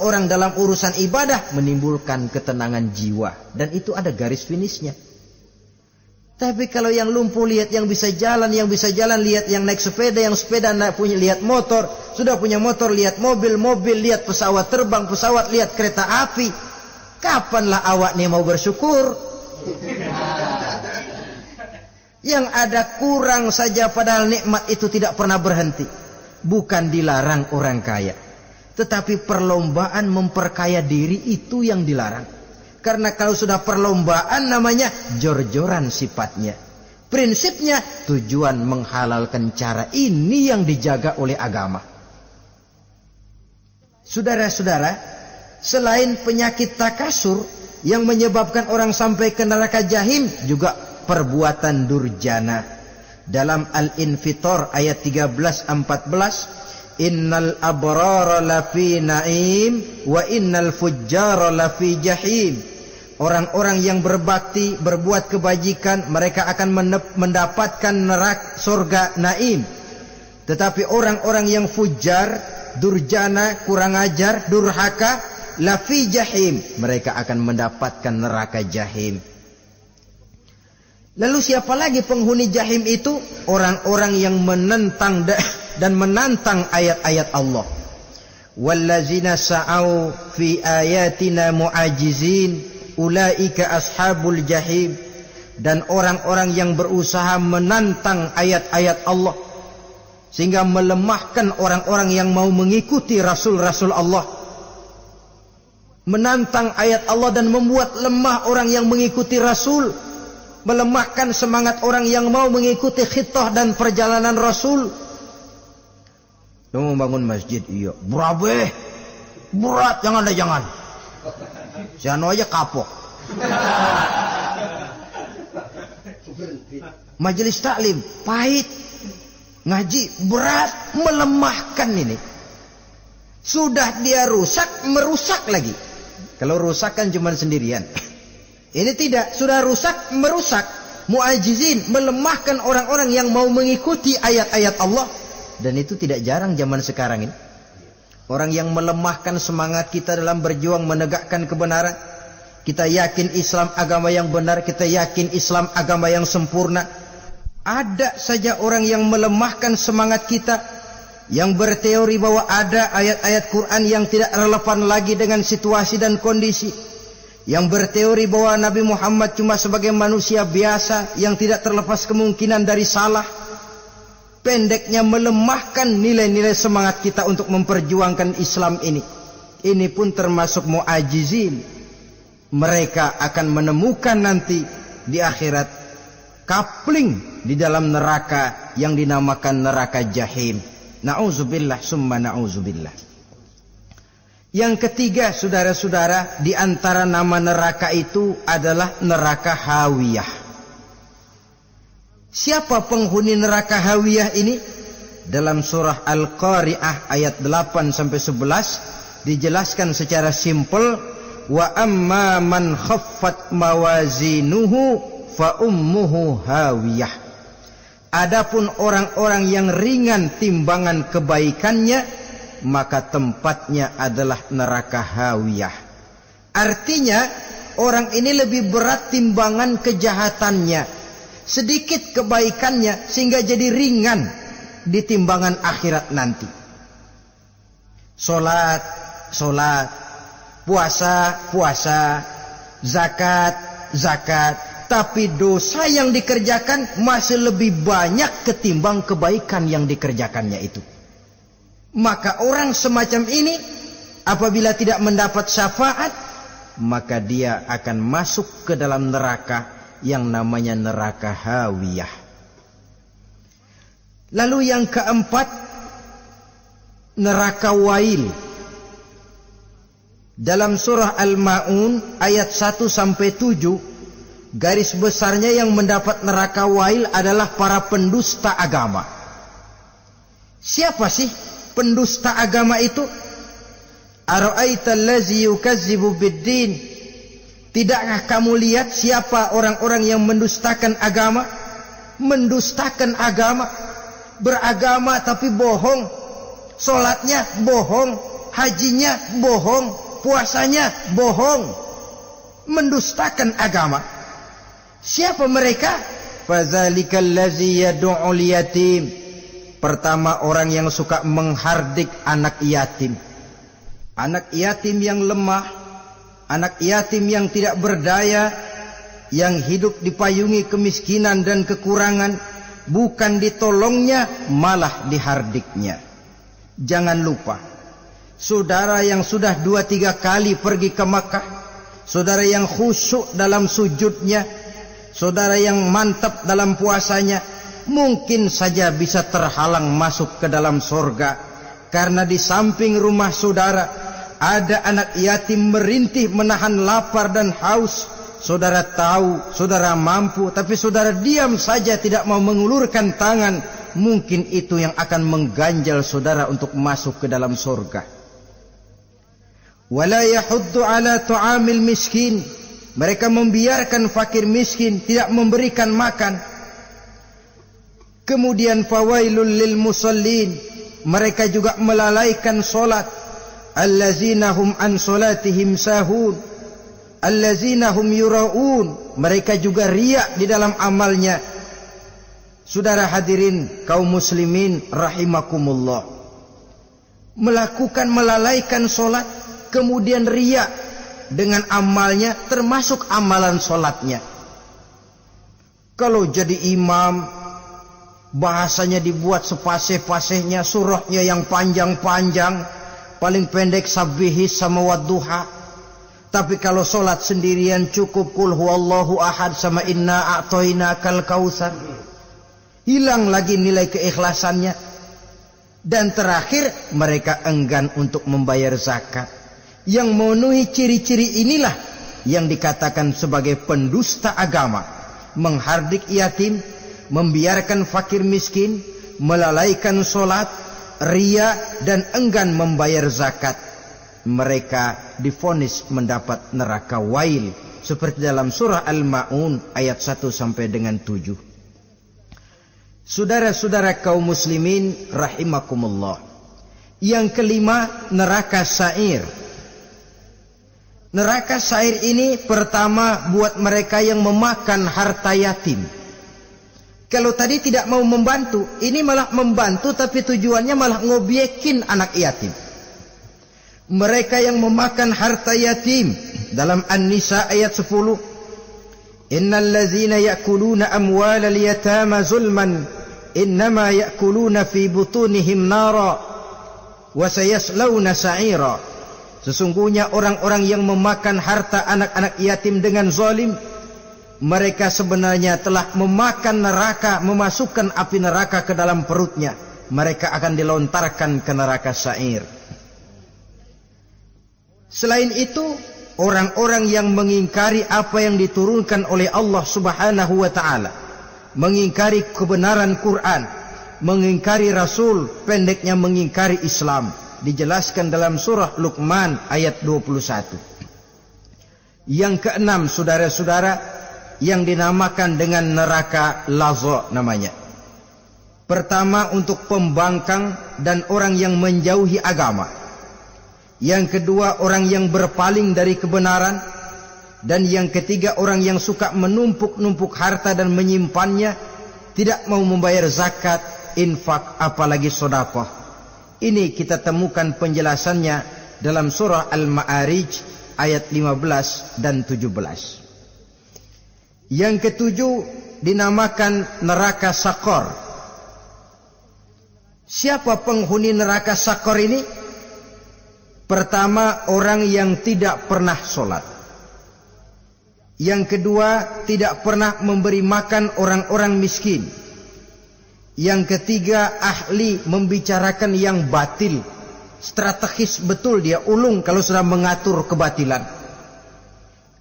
orang dalam urusan ibadah, menimbulkan ketenangan jiwa. Dan itu ada garis finishnya. Tapi kalau yang lumpuh lihat yang bisa jalan, lihat yang naik sepeda, yang sepeda punya lihat motor, sudah punya motor lihat mobil, lihat pesawat terbang, lihat kereta api. Kapanlah awak nih mau bersyukur? Yang ada kurang saja, padahal nikmat itu tidak pernah berhenti. Bukan dilarang orang kaya, tetapi perlombaan memperkaya diri itu yang dilarang. Karena kalau sudah perlombaan namanya jor-joran sifatnya. Prinsipnya tujuan menghalalkan cara ini yang dijaga oleh agama. Saudara-saudara, selain penyakit takasur yang menyebabkan orang sampai ke neraka jahim, juga perbuatan durjana. Dalam Al-Infitor ayat 13-14, innal abrara lafi na'im wa innal fujjara lafi jahim. Orang-orang yang berbakti, berbuat kebajikan, mereka akan mendapatkan neraka surga naim. Tetapi orang-orang yang fujar, durjana, kurang ajar, durhaka, lafi jahim, mereka akan mendapatkan neraka jahim. Lalu siapa lagi penghuni jahim itu? Orang-orang yang menentang dan menantang ayat-ayat Allah. Wallazina sa'au fi ayatina mu'ajizin ulaika ashabul jahim. Dan orang-orang yang berusaha menantang ayat-ayat Allah sehingga melemahkan orang-orang yang mau mengikuti rasul-rasul Allah. Menantang ayat Allah dan membuat lemah orang yang mengikuti rasul, melemahkan semangat orang yang mau mengikuti khitah dan perjalanan Rasul. Lu mau bangun masjid, iya. Berat, jangan. Jangan aja kapok. Majelis taklim, pahit. Ngaji, berat, melemahkan ini. Sudah dia rusak, merusak lagi. Kalau rusak kan cuma sendirian. Ini tidak, sudah rusak, merusak, mu'ajizin, melemahkan orang-orang yang mau mengikuti ayat-ayat Allah. Dan itu tidak jarang zaman sekarang ini. Orang yang melemahkan semangat kita dalam berjuang menegakkan kebenaran. Kita yakin Islam agama yang benar, kita yakin Islam agama yang sempurna. Ada saja orang yang melemahkan semangat kita, yang berteori bahwa ada ayat-ayat Quran yang tidak relevan lagi dengan situasi dan kondisi. Yang berteori bahwa Nabi Muhammad cuma sebagai manusia biasa yang tidak terlepas kemungkinan dari salah. Pendeknya melemahkan nilai-nilai semangat kita untuk memperjuangkan Islam ini. Ini pun termasuk mu'ajizin. Mereka akan menemukan nanti di akhirat kapling di dalam neraka yang dinamakan neraka jahim. Na'udzubillah summa na'udzubillah. Yang ketiga, saudara-saudara, di antara nama neraka itu adalah neraka hawiyah. Siapa penghuni neraka hawiyah ini? Dalam surah Al-Qari'ah ayat 8-11 dijelaskan secara simpel, wa amma man khaffat mawazinuhu fa ummuhu hawiyah. Adapun orang-orang yang ringan timbangan kebaikannya, maka tempatnya adalah neraka hawiyah. Artinya orang ini lebih berat timbangan kejahatannya, sedikit kebaikannya, sehingga jadi ringan di timbangan akhirat nanti. Solat, puasa, zakat, tapi dosa yang dikerjakan masih lebih banyak ketimbang kebaikan yang dikerjakannya itu. Maka orang semacam ini apabila tidak mendapat syafaat, maka dia akan masuk ke dalam neraka yang namanya neraka hawiyah. Lalu yang keempat, neraka wail. Dalam surah Al-Ma'un ayat 1-7 garis besarnya yang mendapat neraka wail adalah para pendusta agama. Siapa sih pendusta agama itu? Ara'aita allazi yukazzibu biddin. Tidakkah kamu lihat siapa orang-orang yang mendustakan agama? Mendustakan agama, beragama tapi bohong, sholatnya bohong, hajinya bohong, puasanya bohong, mendustakan agama. Siapa mereka? Fazalikal ladzi yad'ul yatim. Pertama, orang yang suka menghardik anak yatim. Anak yatim yang lemah, anak yatim yang tidak berdaya, yang hidup dipayungi kemiskinan dan kekurangan, bukan ditolongnya, malah dihardiknya. Jangan lupa, saudara yang sudah 2-3 kali pergi ke Makkah, saudara yang khusyuk dalam sujudnya, saudara yang mantap dalam puasanya, mungkin saja bisa terhalang masuk ke dalam surga, karena di samping rumah saudara ada anak yatim merintih menahan lapar dan haus. Saudara tahu, saudara mampu, tapi saudara diam saja, tidak mau mengulurkan tangan. Mungkin itu yang akan mengganjal saudara untuk masuk ke dalam surga. Wala yahuddu ala tu'amil miskin. Mereka membiarkan fakir miskin, tidak memberikan makan. Kemudian fawailul lil musallin. Mereka juga melalaikan solat. Allazina hum an solatihim sahun. Allazina hum yura'un. Mereka juga riak di dalam amalnya. Saudara hadirin kaum muslimin rahimakumullah, melalaikan solat, kemudian riak dengan amalnya, termasuk amalan solatnya. Kalau jadi imam, bahasanya dibuat sepasih-pasihnya, surahnya yang panjang-panjang, paling pendek sabbihis sama wadduha. Tapi kalau solat sendirian cukup kul huwallahu ahad sama inna a'toinakal kautsar. Hilang lagi nilai keikhlasannya. Dan terakhir, mereka enggan untuk membayar zakat. Yang memenuhi ciri-ciri inilah yang dikatakan sebagai pendusta agama. Menghardik yatim, membiarkan fakir miskin, melalaikan solat, riya, dan enggan membayar zakat. Mereka divonis mendapat neraka wail, seperti dalam surah Al-Ma'un ayat 1 sampai dengan 7. Saudara-saudara kaum muslimin rahimakumullah. Yang kelima, neraka sa'ir. Neraka sa'ir ini pertama buat mereka yang memakan harta yatim. Kalau tadi tidak mau membantu, ini malah membantu, tapi tujuannya malah ngobyekin anak yatim. Mereka yang memakan harta yatim, dalam An-Nisa ayat 10, innal ladzina ya'kuluna amwalal yatama zulman innama ya'kuluna fi butunihim nara wa sayaslawna sa'ira. Sesungguhnya orang-orang yang memakan harta anak-anak yatim dengan zalim, mereka sebenarnya telah memakan neraka, memasukkan api neraka ke dalam perutnya. Mereka akan dilontarkan ke neraka sa'ir. Selain itu, orang-orang yang mengingkari apa yang diturunkan oleh Allah Subhanahu wa ta'ala, mengingkari kebenaran Quran, mengingkari Rasul, pendeknya mengingkari Islam, dijelaskan dalam surah Luqman ayat 21. Yang keenam, saudara-saudara, yang dinamakan dengan neraka laza namanya. Pertama, untuk pembangkang dan orang yang menjauhi agama. Yang kedua, orang yang berpaling dari kebenaran. Dan yang ketiga, orang yang suka menumpuk-numpuk harta dan menyimpannya, tidak mau membayar zakat, infak, apalagi sedekah. Ini kita temukan penjelasannya dalam surah Al-Ma'arij ayat 15 dan 17. Yang ketujuh dinamakan neraka Sakor. Siapa penghuni neraka Sakor ini? Pertama, orang yang tidak pernah sholat. Yang kedua, tidak pernah memberi makan orang-orang miskin. Yang ketiga, ahli membicarakan yang batil. Strategis betul dia, ulung kalau sudah mengatur kebatilan.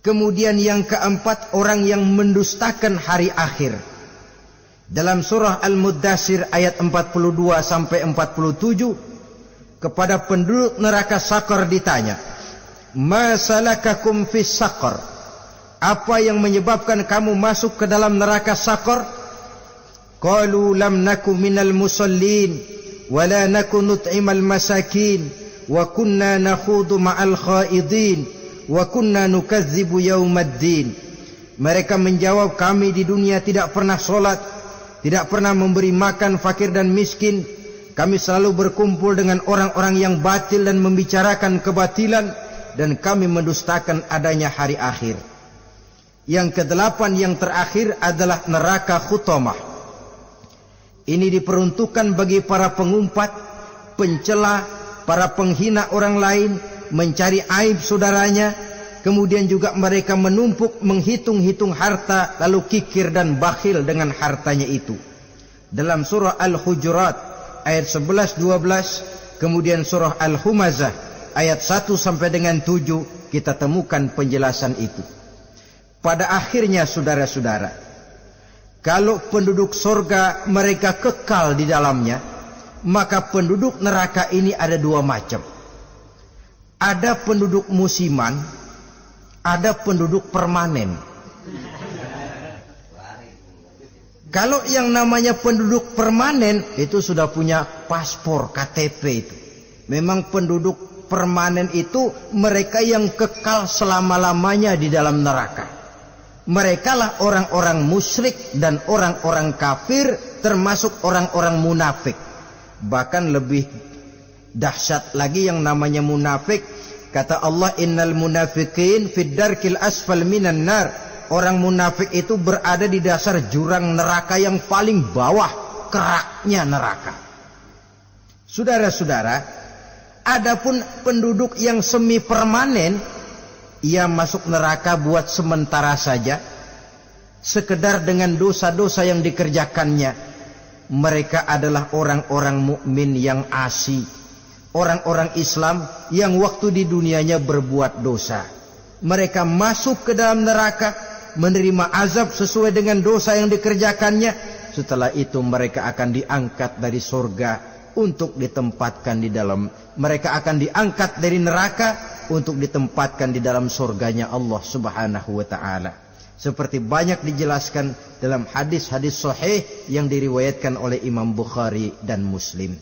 Kemudian yang keempat, orang yang mendustakan hari akhir. Dalam surah Al-Muddatsir ayat 42 sampai 47, kepada penduduk neraka Saqar ditanya, "Ma salakakum fis saqar?" Apa yang menyebabkan kamu masuk ke dalam neraka Saqar? Qalu lam naku minal musallin wa la naku nut'imal masakin wa kunna nakhudu ma'al khaidin wa kunna nukadzibu yaumaddin. Mereka menjawab, kami di dunia tidak pernah sholat, tidak pernah memberi makan fakir dan miskin. Kami selalu berkumpul dengan orang-orang yang batil dan membicarakan kebatilan, dan kami mendustakan adanya hari akhir. Yang kedelapan, yang terakhir adalah neraka Khutamah. Ini diperuntukkan bagi para pengumpat, pencela, para penghina orang lain, mencari aib saudaranya, kemudian juga mereka menumpuk, menghitung-hitung harta, lalu kikir dan bakhil dengan hartanya itu. Dalam surah Al-Hujurat ayat 11-12, kemudian surah Al-Humazah ayat 1 sampai dengan 7, kita temukan penjelasan itu. Pada akhirnya saudara-saudara, kalau penduduk surga mereka kekal di dalamnya, maka penduduk neraka ini ada dua macam. Ada penduduk musiman, ada penduduk permanen. Kalau yang namanya penduduk permanen itu sudah punya paspor KTP itu. Memang penduduk permanen itu mereka yang kekal selama-lamanya di dalam neraka. Mereka lah orang-orang musyrik dan orang-orang kafir, termasuk orang-orang munafik. Bahkan lebih dahsyat lagi yang namanya munafik. Kata Allah, innal munafiqin fid darkil asfal minan nar. Orang munafik itu berada di dasar jurang neraka yang paling bawah, keraknya neraka. Saudara-saudara, adapun penduduk yang semi permanen, ia masuk neraka buat sementara saja, sekedar dengan dosa-dosa yang dikerjakannya. Mereka adalah orang-orang mukmin yang asli, orang-orang Islam yang waktu di dunianya berbuat dosa. Mereka masuk ke dalam neraka, menerima azab sesuai dengan dosa yang dikerjakannya. Setelah itu mereka akan diangkat dari surga untuk ditempatkan di dalam, mereka akan diangkat dari neraka untuk ditempatkan di dalam surganya Allah Subhanahu wa ta'ala. Seperti banyak dijelaskan dalam hadis-hadis sahih yang diriwayatkan oleh Imam Bukhari dan Muslim.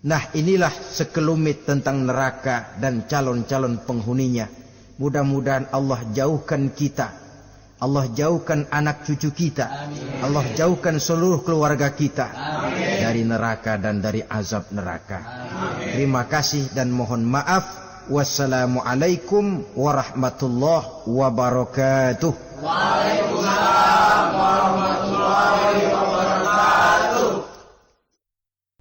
Nah, inilah sekelumit tentang neraka dan calon-calon penghuninya. Mudah-mudahan Allah jauhkan kita, Allah jauhkan anak cucu kita, amin. Allah jauhkan seluruh keluarga kita, amin, dari neraka dan dari azab neraka. Amin. Terima kasih dan mohon maaf. Wassalamualaikum warahmatullahi wabarakatuh. Waalaikumsalam.